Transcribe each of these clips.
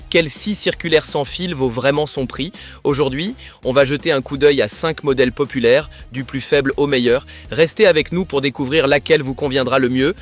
Quelle scie circulaire sans fil vaut vraiment son prix? Aujourd'hui, on va jeter un coup d'œil à 5 modèles populaires, du plus faible au meilleur. Restez avec nous pour découvrir laquelle vous conviendra le mieux.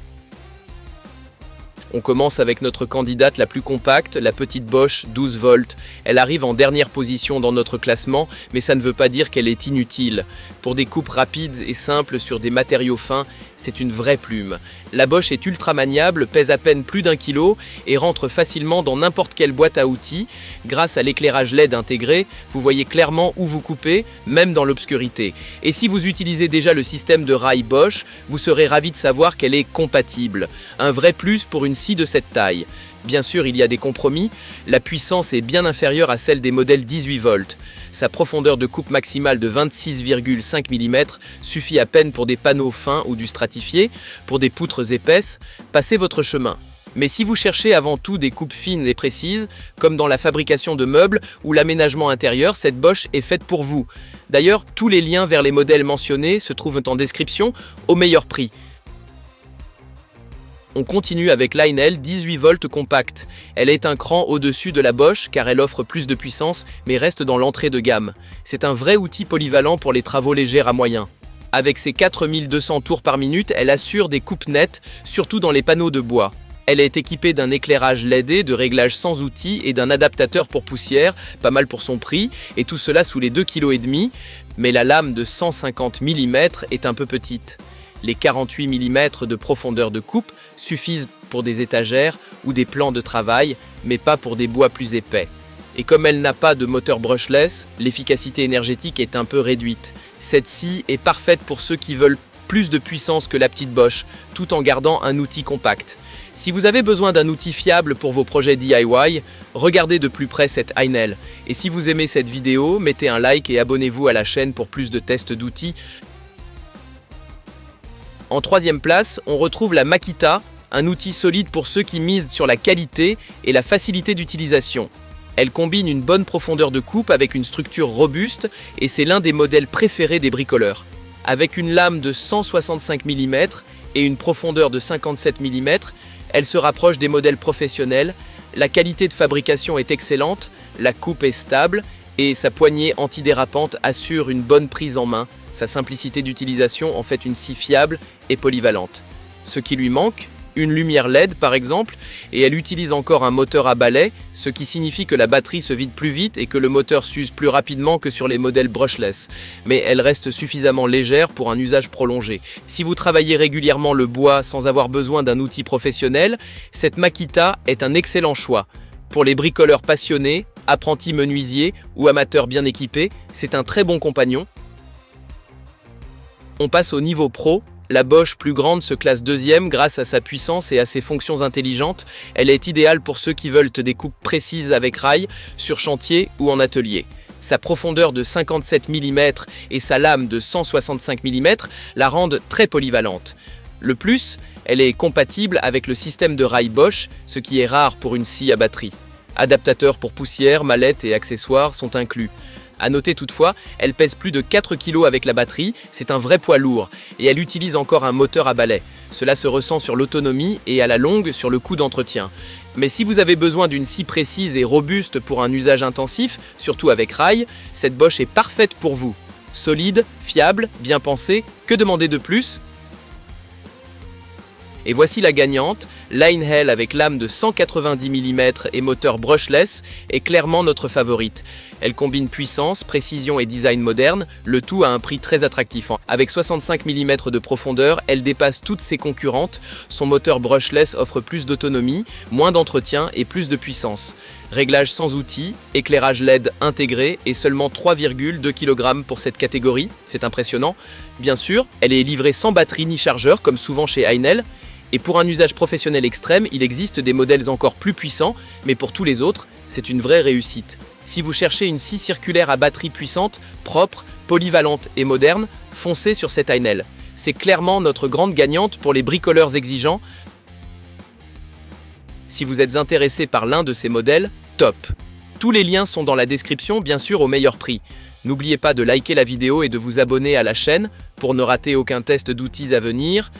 On commence avec notre candidate la plus compacte, la petite Bosch 12 volts. Elle arrive en dernière position dans notre classement, mais ça ne veut pas dire qu'elle est inutile. Pour des coupes rapides et simples sur des matériaux fins, c'est une vraie plume. La Bosch est ultra maniable, pèse à peine plus d'1 kg et rentre facilement dans n'importe quelle boîte à outils. Grâce à l'éclairage LED intégré, vous voyez clairement où vous coupez, même dans l'obscurité. Et si vous utilisez déjà le système de rail Bosch, vous serez ravi de savoir qu'elle est compatible. Un vrai plus pour une scie de cette taille. Bien sûr, il y a des compromis, la puissance est bien inférieure à celle des modèles 18 volts. Sa profondeur de coupe maximale de 26,5 mm suffit à peine pour des panneaux fins ou du stratifié. Pour des poutres épaisses, passez votre chemin. Mais si vous cherchez avant tout des coupes fines et précises, comme dans la fabrication de meubles ou l'aménagement intérieur, cette Bosch est faite pour vous. D'ailleurs, tous les liens vers les modèles mentionnés se trouvent en description au meilleur prix. On continue avec l'Einel 18 volts compact. Elle est un cran au-dessus de la Bosch car elle offre plus de puissance mais reste dans l'entrée de gamme. C'est un vrai outil polyvalent pour les travaux légers à moyen. Avec ses 4200 tours par minute, elle assure des coupes nettes, surtout dans les panneaux de bois. Elle est équipée d'un éclairage LED, de réglage sans outils et d'un adaptateur pour poussière, pas mal pour son prix, et tout cela sous les 2,5 kg. Mais la lame de 150 mm est un peu petite. Les 48 mm de profondeur de coupe suffisent pour des étagères ou des plans de travail, mais pas pour des bois plus épais. Et comme elle n'a pas de moteur brushless, l'efficacité énergétique est un peu réduite. Cette scie est parfaite pour ceux qui veulent plus de puissance que la petite Bosch, tout en gardant un outil compact. Si vous avez besoin d'un outil fiable pour vos projets DIY, regardez de plus près cette Einel. Et si vous aimez cette vidéo, mettez un like et abonnez-vous à la chaîne pour plus de tests d'outils. En troisième place, on retrouve la Makita, un outil solide pour ceux qui misent sur la qualité et la facilité d'utilisation. Elle combine une bonne profondeur de coupe avec une structure robuste et c'est l'un des modèles préférés des bricoleurs. Avec une lame de 165 mm et une profondeur de 57 mm, elle se rapproche des modèles professionnels. La qualité de fabrication est excellente, la coupe est stable et sa poignée antidérapante assure une bonne prise en main. Sa simplicité d'utilisation en fait une scie fiable et polyvalente. Ce qui lui manque, une lumière LED par exemple, et elle utilise encore un moteur à balai, ce qui signifie que la batterie se vide plus vite et que le moteur s'use plus rapidement que sur les modèles brushless. Mais elle reste suffisamment légère pour un usage prolongé. Si vous travaillez régulièrement le bois sans avoir besoin d'un outil professionnel, cette Makita est un excellent choix. Pour les bricoleurs passionnés, apprentis menuisiers ou amateurs bien équipés, c'est un très bon compagnon. On passe au niveau pro. La Bosch plus grande se classe deuxième grâce à sa puissance et à ses fonctions intelligentes. Elle est idéale pour ceux qui veulent des coupes précises avec rail, sur chantier ou en atelier. Sa profondeur de 57 mm et sa lame de 165 mm la rendent très polyvalente. Le plus, elle est compatible avec le système de rail Bosch, ce qui est rare pour une scie à batterie. Adaptateurs pour poussière, mallettes et accessoires sont inclus. A noter toutefois, elle pèse plus de 4 kg avec la batterie, c'est un vrai poids lourd, et elle utilise encore un moteur à balai. Cela se ressent sur l'autonomie et à la longue sur le coût d'entretien. Mais si vous avez besoin d'une scie précise et robuste pour un usage intensif, surtout avec rail, cette Bosch est parfaite pour vous. Solide, fiable, bien pensée, que demander de plus ? Et voici la gagnante, l'Einel avec lame de 190 mm et moteur brushless est clairement notre favorite. Elle combine puissance, précision et design moderne, le tout à un prix très attractif. Avec 65 mm de profondeur, elle dépasse toutes ses concurrentes. Son moteur brushless offre plus d'autonomie, moins d'entretien et plus de puissance. Réglage sans outils, éclairage LED intégré et seulement 3,2 kg pour cette catégorie, c'est impressionnant. Bien sûr, elle est livrée sans batterie ni chargeur comme souvent chez Einel. Et pour un usage professionnel extrême, il existe des modèles encore plus puissants, mais pour tous les autres, c'est une vraie réussite. Si vous cherchez une scie circulaire à batterie puissante, propre, polyvalente et moderne, foncez sur cette Einel. C'est clairement notre grande gagnante pour les bricoleurs exigeants. Si vous êtes intéressé par l'un de ces modèles, top! Tous les liens sont dans la description, bien sûr au meilleur prix. N'oubliez pas de liker la vidéo et de vous abonner à la chaîne pour ne rater aucun test d'outils à venir.